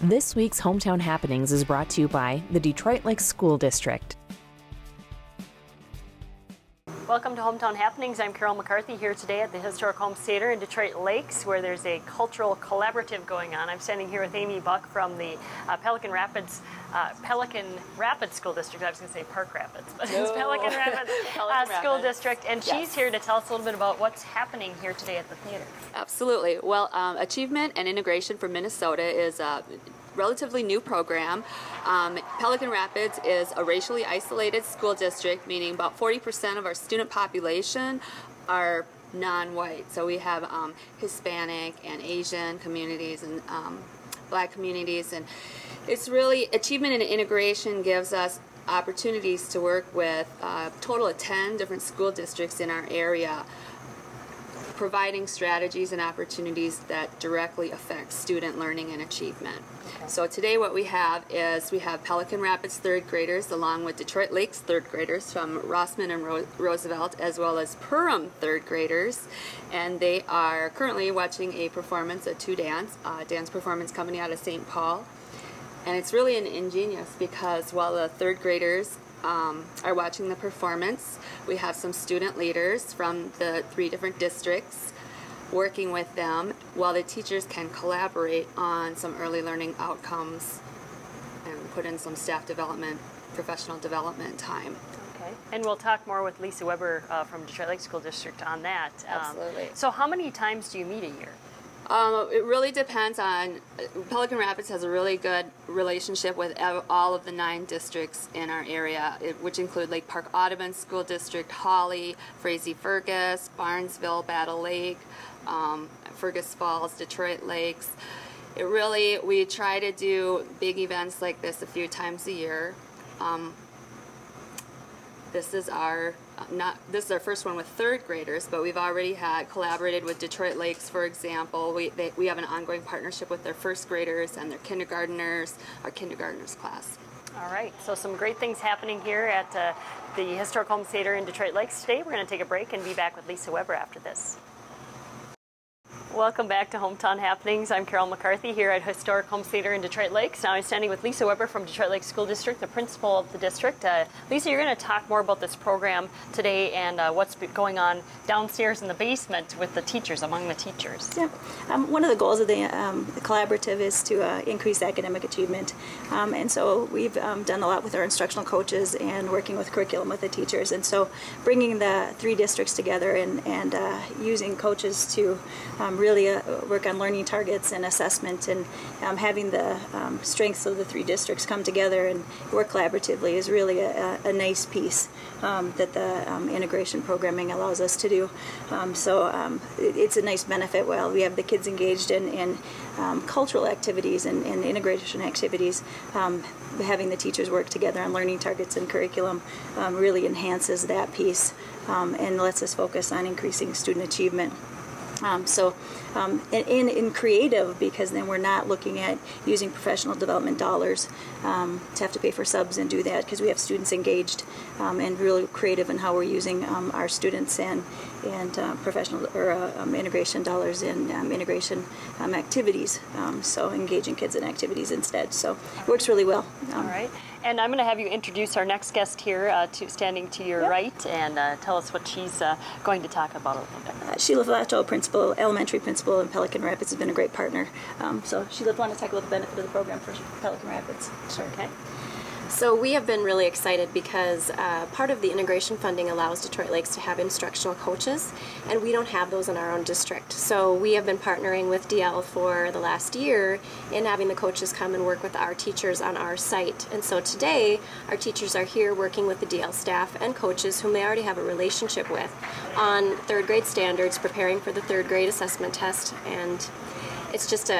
This week's Hometown Happenings is brought to you by the Detroit Lakes School District. Welcome to Hometown Happenings. I'm Carol McCarthy here today at the Historic Homes Theater in Detroit Lakes, where there's a cultural collaborative going on. I'm standing here with Amy Buck from the Pelican Rapids School District. I was going to say Park Rapids, but it's Pelican Rapids School District, and she's here to tell us a little bit about what's happening here today at the theater. Absolutely. Well, Achievement and Integration for Minnesota is a relatively new program. Pelican Rapids is a racially isolated school district, meaning about 40% of our student population are non-white. So we have Hispanic and Asian communities and Black communities, and it's really Achievement and Integration gives us opportunities to work with a total of 10 different school districts in our area, providing strategies and opportunities that directly affect student learning and achievement. So today what we have is we have Pelican Rapids third graders along with Detroit Lakes third graders from Rossman and Roosevelt, as well as Perham third graders, and they are currently watching a performance, a dance performance coming out of St. Paul. And it's really ingenious because while the third graders are watching the performance, we have some student leaders from the 3 different districts working with them, while the teachers can collaborate on some early learning outcomes and put in some staff development, professional development time. Okay, and we'll talk more with Lisa Weber from Detroit Lakes School District on that. Absolutely. So how many times do you meet a year? It really depends on, Pelican Rapids has a really good relationship with all of the 9 districts in our area, which include Lake Park Audubon School District, Hawley, Frazee-Fergus, Barnesville, Battle Lake, Fergus Falls, Detroit Lakes. We try to do big events like this a few times a year. This is our first one with third graders, but we've already collaborated with Detroit Lakes, for example. We have an ongoing partnership with their first graders and their kindergartners, our kindergartners class. All right, so some great things happening here at the Historic Homes Theater in Detroit Lakes today. We're going to take a break and be back with Lisa Weber after this. Welcome back to Hometown Happenings. I'm Carol McCarthy here at Historic Homes Theater in Detroit Lakes. Now I'm standing with Lisa Weber from Detroit Lakes School District, the principal of the district. Lisa, you're going to talk more about this program today and what's going on downstairs in the basement with the teachers, among the teachers. Yeah. One of the goals of the collaborative is to increase academic achievement. And so we've done a lot with our instructional coaches and working with curriculum with the teachers. And so bringing the 3 districts together and using coaches to really work on learning targets and assessment, and having the strengths of the 3 districts come together and work collaboratively is really a nice piece that the integration programming allows us to do. It's a nice benefit while we have the kids engaged in cultural activities and integration activities. Having the teachers work together on learning targets and curriculum really enhances that piece and lets us focus on increasing student achievement. In creative, because then we're not looking at using professional development dollars to have to pay for subs and do that, because we have students engaged and really creative in how we're using our students and professional or integration dollars in integration activities. So engaging kids in activities instead. So it works really well. All right. And I'm going to have you introduce our next guest here, standing to your right, and tell us what she's going to talk about a little bit. Sheila Flato, elementary principal in Pelican Rapids, has been a great partner. So Sheila, want to talk about the benefit of the program for Pelican Rapids? Sure. Okay. So we have been really excited because part of the integration funding allows Detroit Lakes to have instructional coaches, and we don't have those in our own district. So we have been partnering with DL for the last year in having the coaches come and work with our teachers on our site. And so today our teachers are here working with the DL staff and coaches whom they already have a relationship with on 3rd grade standards, preparing for the 3rd grade assessment test, and it's just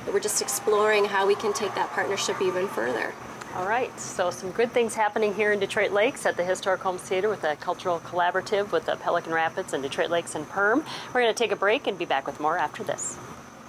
we're just exploring how we can take that partnership even further. All right, so some good things happening here in Detroit Lakes at the Historic Homes Theater with a cultural collaborative with the Pelican Rapids and Detroit Lakes and Perm. We're going to take a break and be back with more after this.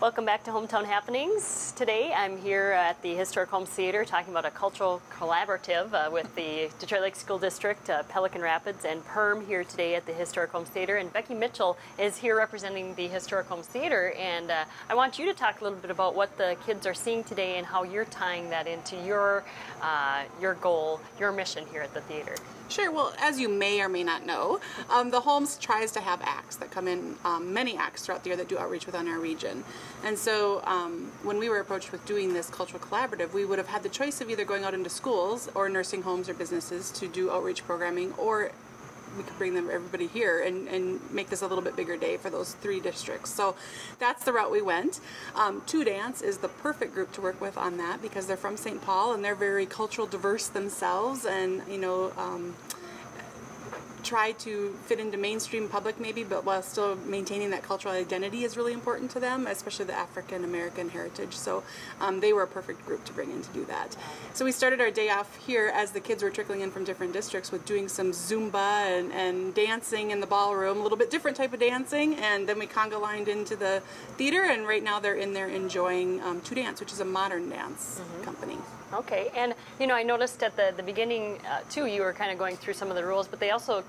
Welcome back to Hometown Happenings. Today I'm here at the Historic Homes Theater talking about a cultural collaborative with the Detroit Lakes School District, Pelican Rapids, and PERM here today at the Historic Homes Theater. And Becky Mitchell is here representing the Historic Homes Theater. And I want you to talk a little bit about what the kids are seeing today and how you're tying that into your goal, your mission here at the theater. Sure. Well, as you may or may not know, the Homes tries to have acts that come in, many acts throughout the year that do outreach within our region. And so when we were approached with doing this cultural collaborative, we would have had the choice of either going out into schools or nursing homes or businesses to do outreach programming, or we could bring everybody here and make this a little bit bigger day for those 3 districts. So that's the route we went. Two Dance is the perfect group to work with on that because they're from St. Paul and they're very cultural diverse themselves, and try to fit into mainstream public maybe, but while still maintaining that cultural identity is really important to them, especially the African American heritage. So they were a perfect group to bring in to do that. So we started our day off here as the kids were trickling in from different districts with doing some Zumba and dancing in the ballroom, a little bit different type of dancing, and then we conga lined into the theater, and right now they're in there enjoying Two Dance, which is a modern dance company. Okay, and I noticed at the beginning too, you were kind of going through some of the rules, but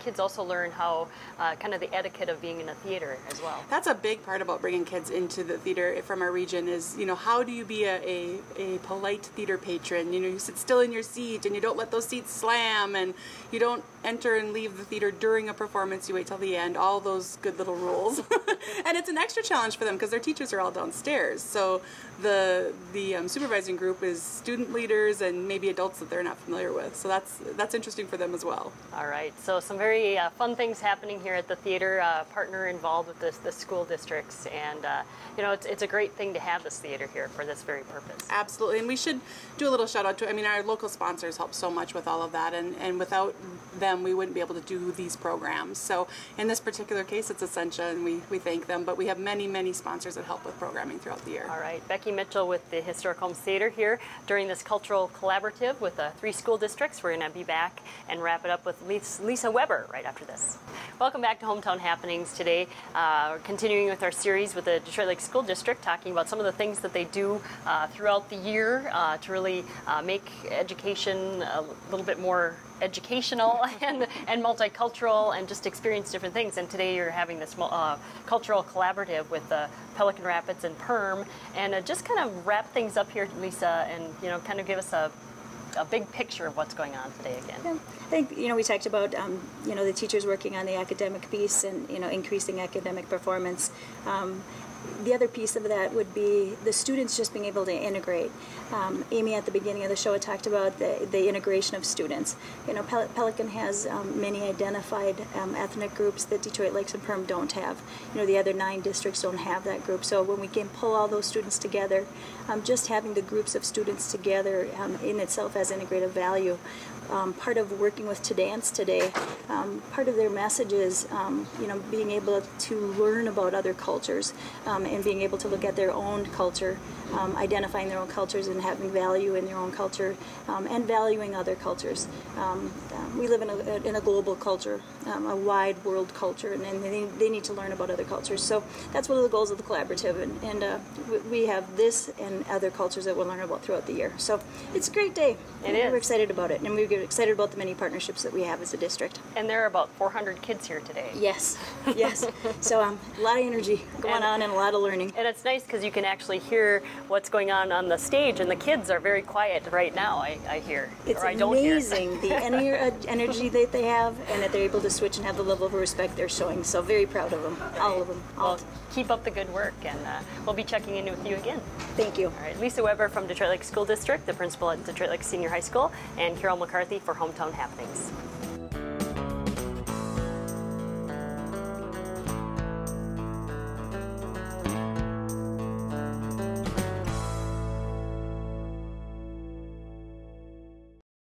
kids also learn how kind of the etiquette of being in a theater as well. That's a big part about bringing kids into the theater from our region is, how do you be a polite theater patron? You sit still in your seat and you don't let those seats slam, and you don't enter and leave the theater during a performance, you wait till the end, all those good little rules. And it's an extra challenge for them because their teachers are all downstairs. So the supervising group is student leaders and maybe adults that they're not familiar with. So that's interesting for them as well. All right, so some very fun things happening here at the theater, partner involved with the school districts, and it's a great thing to have this theater here for this very purpose. Absolutely, and we should do a little shout out to, our local sponsors help so much with all of that, and without them we wouldn't be able to do these programs. So in this particular case it's Essentia, and we thank them, but we have many sponsors that help with programming throughout the year. All right, Becky Mitchell with the Historic Homes Theater here during this cultural collaborative with 3 school districts. We're going to be back and wrap it up with Lisa Weber right after this. Welcome back to Hometown Happenings today. Continuing with our series with the Detroit Lakes School District, talking about some of the things that they do throughout the year to really make education a little bit more educational and multicultural, and just experience different things. And today you're having this cultural collaborative with Pelican Rapids and PERM, and just kind of wrap things up here, Lisa, and kind of give us a big picture of what's going on today again. Yeah. I think, we talked about, the teachers working on the academic piece and, increasing academic performance. The other piece of that would be the students just being able to integrate. Amy at the beginning of the show had talked about the integration of students. Pelican has many identified ethnic groups that Detroit Lakes and PERM don't have. The other 9 districts don't have that group. So when we can pull all those students together, just having the groups of students together in itself has integrative value. Part of working with To Dance today, part of their message is, being able to learn about other cultures and being able to look at their own culture, identifying their own cultures and having value in their own culture, and valuing other cultures. We live in a global culture, a wide world culture, and they need to learn about other cultures. So that's one of the goals of the collaborative, and we have this and other cultures that we'll learn about throughout the year. So it's a great day. It is. We're excited about it, and we're excited about the many partnerships that we have as a district. And there are about 400 kids here today. Yes. So a lot of energy going on and a lot of learning. And it's nice because you can actually hear what's going on the stage, and the kids are very quiet right now, I hear. It's or I don't hear. amazing the energy that they have, and that they're able to switch and have the level of respect they're showing. So very proud of them, all of them. Well, keep up the good work, and we'll be checking in with you again. Thank you. All right, Lisa Weber from Detroit Lakes School District, the principal at Detroit Lakes Senior High School, and Carol McCarthy for Hometown Happenings.